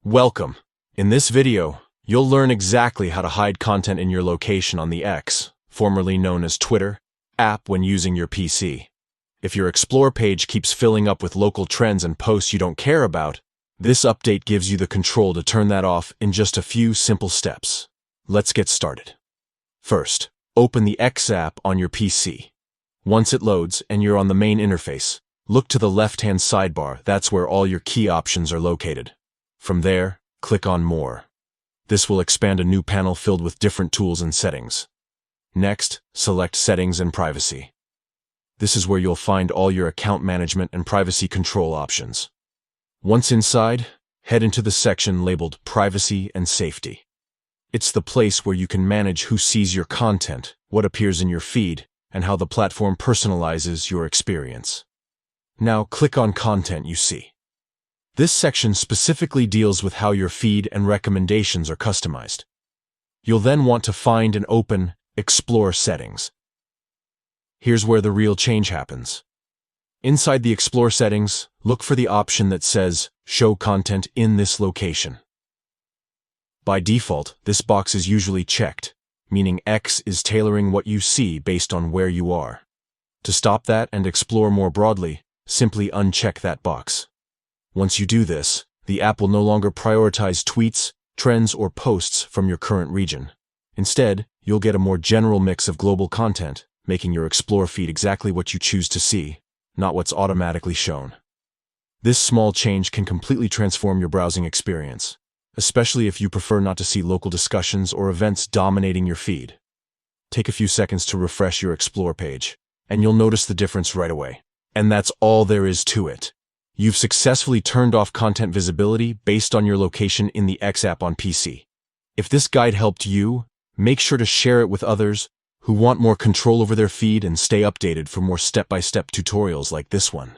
Welcome. In this video, you'll learn exactly how to hide content in your location on the X, formerly known as Twitter, app when using your PC. If your Explore page keeps filling up with local trends and posts you don't care about, this update gives you the control to turn that off in just a few simple steps. Let's get started. First, open the X app on your PC. Once it loads and you're on the main interface, look to the left-hand sidebar. That's where all your key options are located. From there, click on More. This will expand a new panel filled with different tools and settings. Next, select Settings and Privacy. This is where you'll find all your account management and privacy control options. Once inside, head into the section labeled Privacy and Safety. It's the place where you can manage who sees your content, what appears in your feed, and how the platform personalizes your experience. Now click on Content you see. This section specifically deals with how your feed and recommendations are customized. You'll then want to find and open Explore settings. Here's where the real change happens. Inside the Explore settings, look for the option that says Show content in this location. By default, this box is usually checked, meaning X is tailoring what you see based on where you are. To stop that and explore more broadly, simply uncheck that box. Once you do this, the app will no longer prioritize tweets, trends, or posts from your current region. Instead, you'll get a more general mix of global content, making your Explore feed exactly what you choose to see, not what's automatically shown. This small change can completely transform your browsing experience, especially if you prefer not to see local discussions or events dominating your feed. Take a few seconds to refresh your Explore page, and you'll notice the difference right away. And that's all there is to it. You've successfully turned off content visibility based on your location in the X app on PC. If this guide helped you, make sure to share it with others who want more control over their feed and stay updated for more step-by-step tutorials like this one.